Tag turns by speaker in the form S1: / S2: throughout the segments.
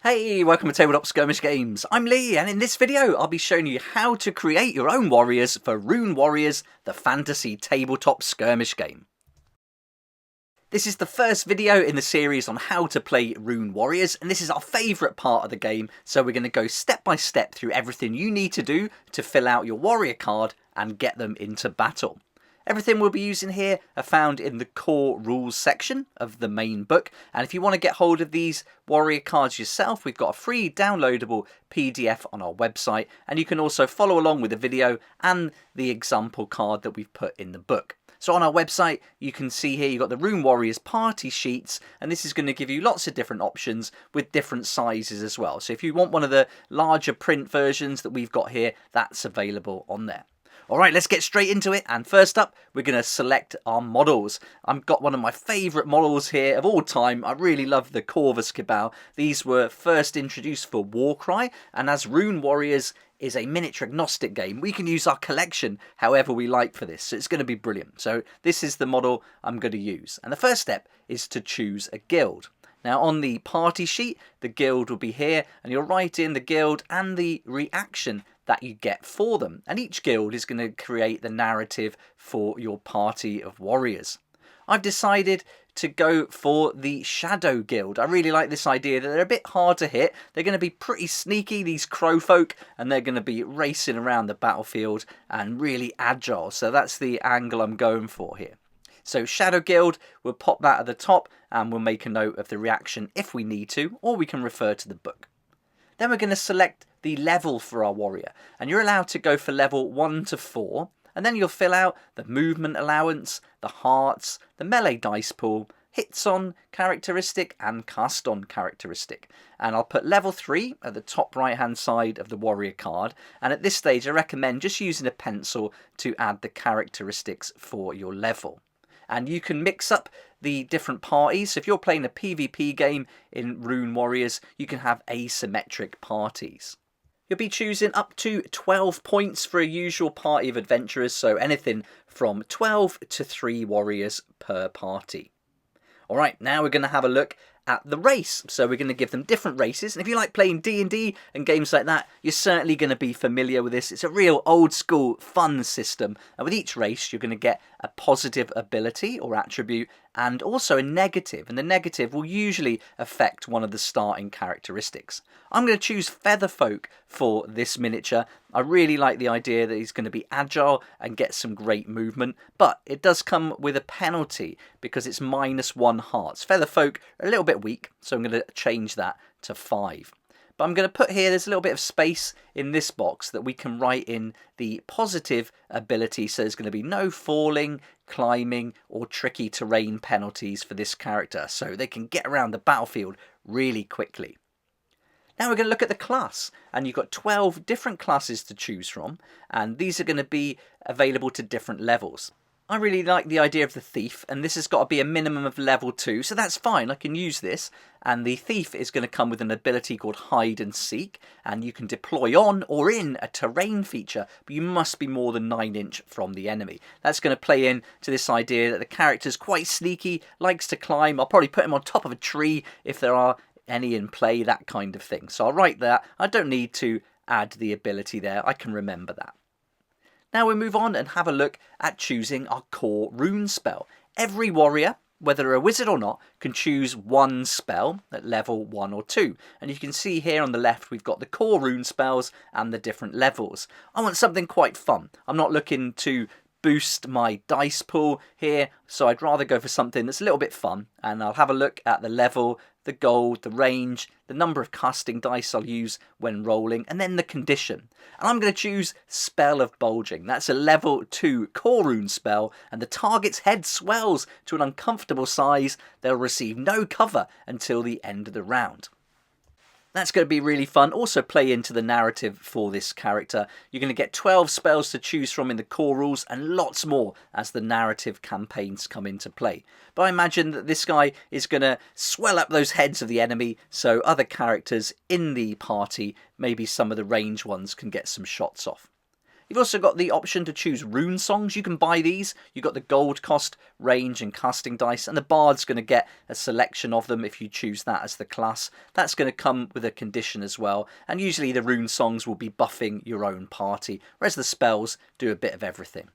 S1: Hey, welcome to Tabletop Skirmish Games. I'm Lee, and in this video I'll be showing you how to create your own warriors for Rune Warriors, the fantasy tabletop skirmish game. This is the first video in the series on how to play Rune Warriors, and this is our favourite part of the game, so we're going to go step by step through everything you need to do to fill out your warrior card and get them into battle. Everything we'll be using here are found in the core rules section of the main book, and if you want to get hold of these warrior cards yourself, we've got a free downloadable PDF on our website, and you can also follow along with the video and the example card that we've put in the book. So on our website, you can see here you've got the Rune Warriors party sheets, and this is going to give you lots of different options with different sizes as well. So if you want one of the larger print versions that we've got here, that's available on there. Alright, let's get straight into it, and first up we're going to select our models. I've got one of my favourite models here of all time. I really love the Corvus Cabal. These were first introduced for Warcry, and as Rune Warriors is a miniature agnostic game, we can use our collection however we like for this, so it's going to be brilliant. So this is the model I'm going to use, and the first step is to choose a guild. Now on the party sheet, the guild will be here, and you'll write in the guild and the reaction that you get for them. And each guild is going to create the narrative for your party of warriors. I've decided to go for the Shadow Guild. I really like this idea that they're a bit hard to hit. They're going to be pretty sneaky, these crow folk, and they're going to be racing around the battlefield and really agile. So that's the angle I'm going for here. So Shadow Guild, we'll pop that at the top and we'll make a note of the reaction if we need to, or we can refer to the book. Then we're going to select the level for our warrior, and you're allowed to go for level 1 to 4, and then you'll fill out the movement allowance, the hearts, the melee dice pool, hits on characteristic and cast on characteristic. And I'll put level 3 at the top right hand side of the warrior card, and at this stage I recommend just using a pencil to add the characteristics for your level. And you can mix up the different parties. So if you're playing a PvP game in Rune Warriors, you can have asymmetric parties. You'll be choosing up to 12 points for a usual party of adventurers, so anything from 12 to 3 warriors per party. Alright, now we're going to have a look at the race. So we're going to give them different races, and if you like playing D&D and games like that, you're certainly going to be familiar with this. It's a real old school fun system, and with each race you're going to get a positive ability or attribute and also a negative, and the negative will usually affect one of the starting characteristics. I'm going to choose Featherfolk for this miniature. I really like the idea that he's going to be agile and get some great movement, but it does come with a penalty because it's -1 hearts. Featherfolk are a little bit weak, so I'm going to change that to 5. But I'm going to put here, there's a little bit of space in this box that we can write in the positive ability, so there's going to be no falling, climbing or tricky terrain penalties for this character, so they can get around the battlefield really quickly. Now we're going to look at the class, and you've got 12 different classes to choose from, and these are going to be available to different levels. I really like the idea of the Thief, and this has got to be a minimum of level 2, so that's fine, I can use this. And the Thief is going to come with an ability called Hide and Seek, and you can deploy on or in a terrain feature, but you must be more than 9 inch from the enemy. That's going to play in to this idea that the character's quite sneaky, likes to climb. I'll probably put him on top of a tree if there are any in play, that kind of thing. So I'll write that. I don't need to add the ability there, I can remember that. Now we move on and have a look at choosing our core rune spell. Every warrior, whether a wizard or not, can choose one spell at level 1 or 2. And you can see here on the left we've got the core rune spells and the different levels. I want something quite fun. I'm not looking to boost my dice pool here, so I'd rather go for something that's a little bit fun, and I'll have a look at the level, the gold, the range, the number of casting dice I'll use when rolling, and then the condition. And I'm going to choose Spell of Bulging. That's a level 2 core rune spell, and the target's head swells to an uncomfortable size. They'll receive no cover until the end of the round. That's going to be really fun. Also play into the narrative for this character. You're going to get 12 spells to choose from in the core rules and lots more as the narrative campaigns come into play. But I imagine that this guy is going to swell up those heads of the enemy, so other characters in the party, maybe some of the range ones, can get some shots off. You've also got the option to choose rune songs. You can buy these. You've got the gold cost, range and casting dice, and the bard's going to get a selection of them if you choose that as the class. That's going to come with a condition as well, and usually the rune songs will be buffing your own party, whereas the spells do a bit of everything.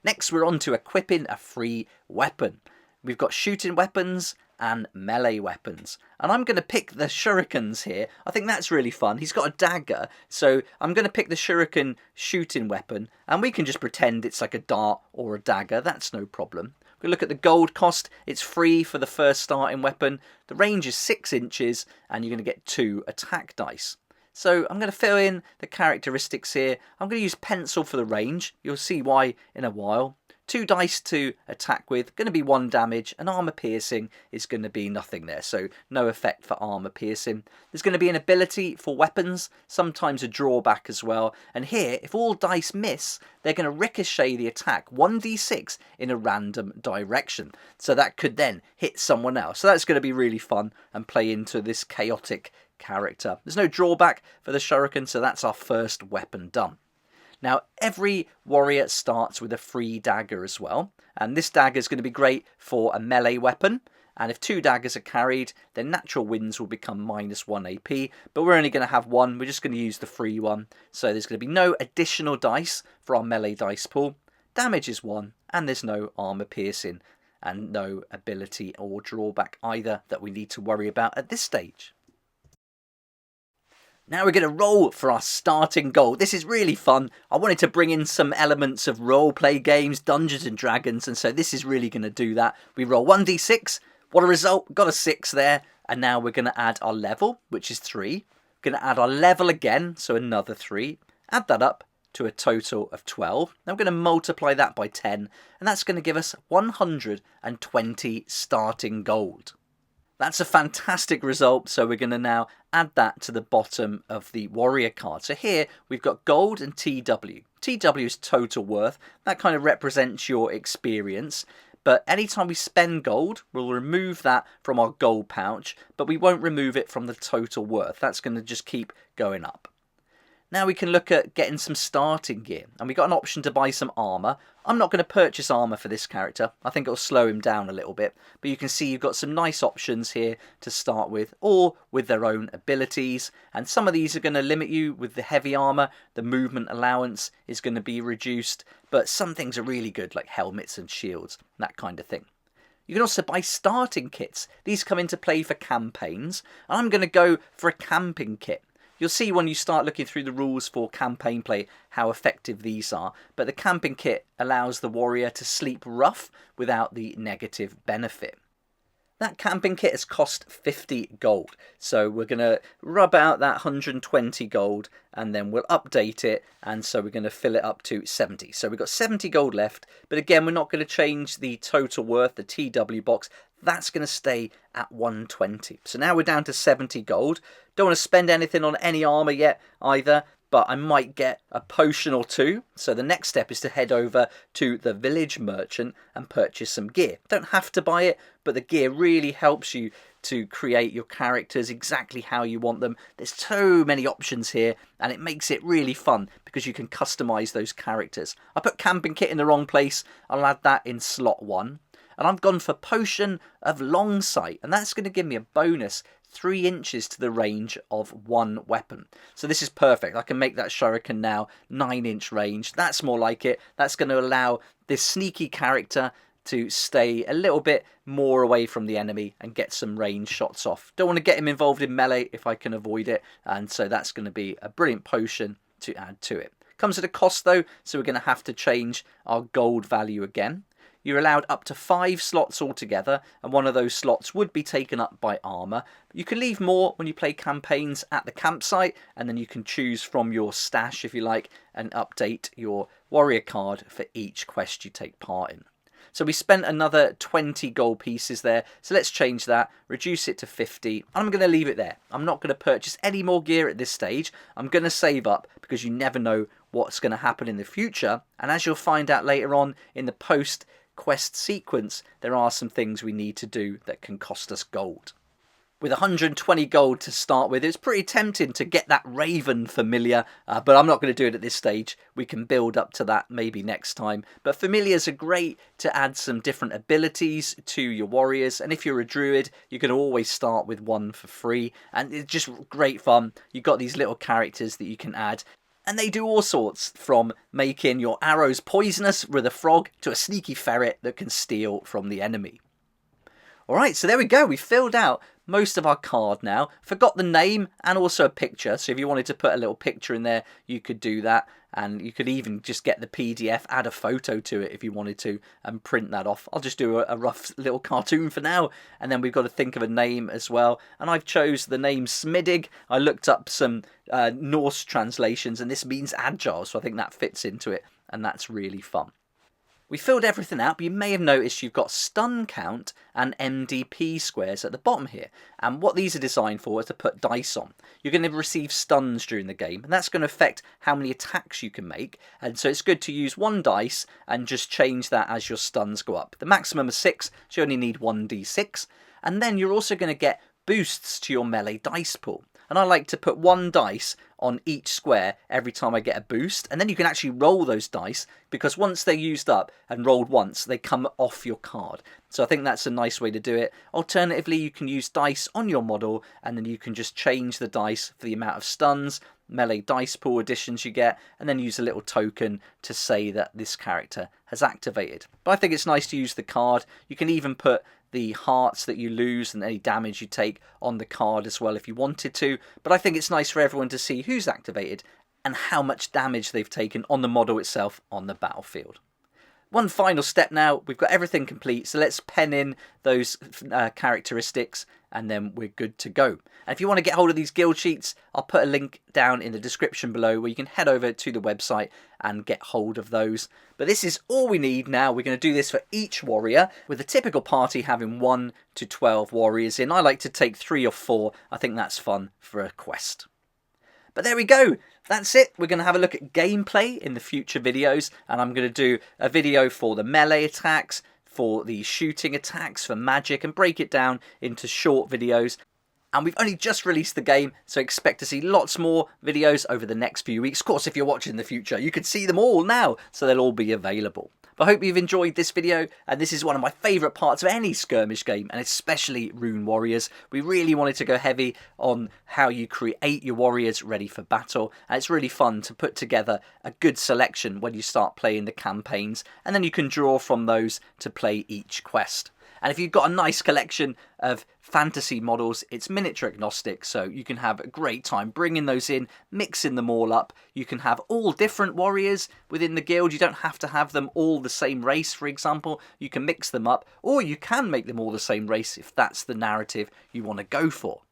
S1: Next, we're on to equipping a free weapon. We've got shooting weapons and melee weapons. And I'm going to pick the shurikens here. I think that's really fun. He's got a dagger, so I'm going to pick the shuriken shooting weapon, and we can just pretend it's like a dart or a dagger. That's no problem. We look at the gold cost. It's free for the first starting weapon. The range is 6 inches, and you're going to get 2 attack dice. So I'm going to fill in the characteristics here. I'm going to use pencil for the range. You'll see why in a while. 2 dice to attack with, going to be 1 damage, and armor piercing is going to be nothing there, so no effect for armor piercing. There's going to be an ability for weapons, sometimes a drawback as well, and here, if all dice miss, they're going to ricochet the attack 1d6 in a random direction, so that could then hit someone else. So that's going to be really fun and play into this chaotic character. There's no drawback for the shuriken, so that's our first weapon done. Now, every warrior starts with a free dagger as well, and this dagger is going to be great for a melee weapon, and if 2 daggers are carried, then natural wins will become -1 AP, but we're only going to have 1, we're just going to use the free one, so there's going to be no additional dice for our melee dice pool, damage is 1, and there's no armor piercing, and no ability or drawback either that we need to worry about at this stage. Now we're going to roll for our starting gold. This is really fun. I wanted to bring in some elements of roleplay games, Dungeons and Dragons, and so this is really going to do that. We roll 1d6. What a result. Got a 6 there. And now we're going to add our level, which is 3. We're going to add our level again, so another 3. Add that up to a total of 12. Now we're going to multiply that by 10, and that's going to give us 120 starting gold. That's a fantastic result, so we're going to now add that to the bottom of the warrior card. So here we've got gold and TW. TW is total worth. That kind of represents your experience. But anytime we spend gold, we'll remove that from our gold pouch, but we won't remove it from the total worth. That's going to just keep going up. Now we can look at getting some starting gear, and we got an option to buy some armour. I'm not going to purchase armour for this character. I think it'll slow him down a little bit, but you can see you've got some nice options here to start with, or with their own abilities, and some of these are going to limit you with the heavy armour. The movement allowance is going to be reduced, but some things are really good, like helmets and shields, that kind of thing. You can also buy starting kits. These come into play for campaigns, and I'm going to go for a camping kit. You'll see when you start looking through the rules for campaign play how effective these are, but the camping kit allows the warrior to sleep rough without the negative benefit. That camping kit has cost 50 gold, so we're going to rub out that 120 gold and then we'll update it, and so we're going to fill it up to 70. So we've got 70 gold left, but again we're not going to change the total worth, the TW box. That's going to stay at 120. So now we're down to 70 gold. Don't want to spend anything on any armour yet either, but I might get a potion or 2. So the next step is to head over to the village merchant and purchase some gear. Don't have to buy it, but the gear really helps you to create your characters exactly how you want them. There's so many options here, and it makes it really fun because you can customise those characters. I put camping kit in the wrong place. I'll add that in slot 1. And I've gone for Potion of Long Sight, and that's going to give me a bonus 3 inches to the range of 1 weapon. So this is perfect. I can make that shuriken now 9-inch range. That's more like it. That's going to allow this sneaky character to stay a little bit more away from the enemy and get some range shots off. Don't want to get him involved in melee if I can avoid it, and so that's going to be a brilliant potion to add to it. Comes at a cost though, so we're going to have to change our gold value again. You're allowed up to 5 slots altogether, and one of those slots would be taken up by armour. You can leave more when you play campaigns at the campsite, and then you can choose from your stash, if you like, and update your warrior card for each quest you take part in. So we spent another 20 gold pieces there, so let's change that, reduce it to 50, and I'm going to leave it there. I'm not going to purchase any more gear at this stage. I'm going to save up, because you never know what's going to happen in the future, and as you'll find out later on in the post quest sequence, there are some things we need to do that can cost us gold. With 120 gold to start with, it's pretty tempting to get that Raven familiar, but I'm not going to do it at this stage. We can build up to that maybe next time. But familiars are great to add some different abilities to your warriors, and if you're a druid, you can always start with one for free, and it's just great fun. You've got these little characters that you can add. And they do all sorts, from making your arrows poisonous with a frog to a sneaky ferret that can steal from the enemy. Alright, so there we go. We filled out most of our card now. Forgot the name and also a picture. So if you wanted to put a little picture in there, you could do that. And you could even just get the PDF, add a photo to it if you wanted to, and print that off. I'll just do a rough little cartoon for now. And then we've got to think of a name as well. And I've chose the name Smidig. I looked up some Norse translations, and this means agile. So I think that fits into it. And that's really fun. We filled everything out, but you may have noticed you've got stun count and MDP squares at the bottom here. And what these are designed for is to put dice on. You're going to receive stuns during the game, and that's going to affect how many attacks you can make. And so it's good to use one dice and just change that as your stuns go up. The maximum is 6, so you only need 1d6. And then you're also going to get boosts to your melee dice pool. And I like to put one dice on each square every time I get a boost. And then you can actually roll those dice, because once they're used up and rolled once, they come off your card. So I think that's a nice way to do it. Alternatively, you can use dice on your model, and then you can just change the dice for the amount of stuns, melee dice pool additions you get, and then use a little token to say that this character has activated. But I think it's nice to use the card. You can even put the hearts that you lose and any damage you take on the card as well if you wanted to. But I think it's nice for everyone to see who's activated and how much damage they've taken on the model itself on the battlefield. One final step now. We've got everything complete, so let's pen in those characteristics and then we're good to go. And if you want to get hold of these guild sheets, I'll put a link down in the description below where you can head over to the website and get hold of those. But this is all we need now. We're going to do this for each warrior, with a typical party having 1 to 12 warriors in. I like to take 3 or 4. I think that's fun for a quest. But there we go. That's it. We're going to have a look at gameplay in the future videos, and I'm going to do a video for the melee attacks, for the shooting attacks, for magic, and break it down into short videos. And we've only just released the game, so expect to see lots more videos over the next few weeks. Of course, if you're watching in the future, you can see them all now, so they'll all be available. But I hope you've enjoyed this video, and this is one of my favourite parts of any skirmish game, and especially Rune Warriors. We really wanted to go heavy on how you create your warriors ready for battle, and it's really fun to put together a good selection when you start playing the campaigns, and then you can draw from those to play each quest. And if you've got a nice collection of fantasy models, it's miniature agnostic, so you can have a great time bringing those in, mixing them all up. You can have all different warriors within the guild. You don't have to have them all the same race, for example. You can mix them up, or you can make them all the same race if that's the narrative you want to go for.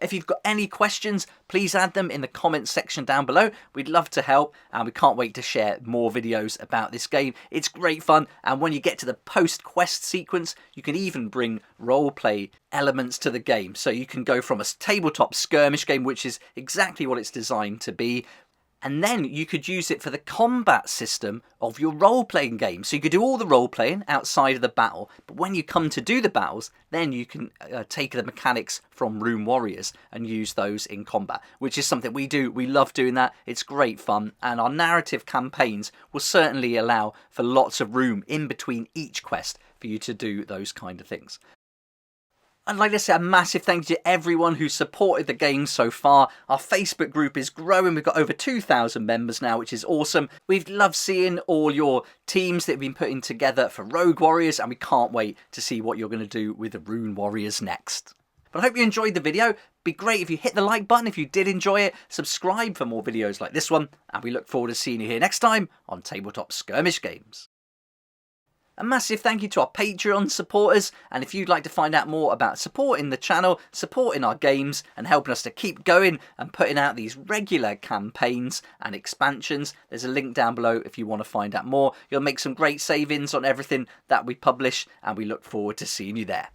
S1: If you've got any questions, please add them in the comments section down below. We'd love to help, and we can't wait to share more videos about this game. It's great fun, and when you get to the post-quest sequence, you can even bring roleplay elements to the game. So you can go from a tabletop skirmish game, which is exactly what it's designed to be, and then you could use it for the combat system of your role-playing game. So you could do all the role-playing outside of the battle, but when you come to do the battles, then you can take the mechanics from Rune Warriors and use those in combat, which is something we do. We love doing that. It's great fun, and our narrative campaigns will certainly allow for lots of room in between each quest for you to do those kind of things. I'd like to say a massive thank you to everyone who supported the game so far. Our Facebook group is growing. We've got over 2,000 members now, which is awesome. We've loved seeing all your teams that have been putting together for Rogue Warriors, and we can't wait to see what you're going to do with the Rune Warriors next. But I hope you enjoyed the video. It'd be great if you hit the like button if you did enjoy it. Subscribe for more videos like this one, and we look forward to seeing you here next time on Tabletop Skirmish Games. A massive thank you to our Patreon supporters, and if you'd like to find out more about supporting the channel, supporting our games, and helping us to keep going and putting out these regular campaigns and expansions, there's a link down below if you want to find out more. You'll make some great savings on everything that we publish, and we look forward to seeing you there.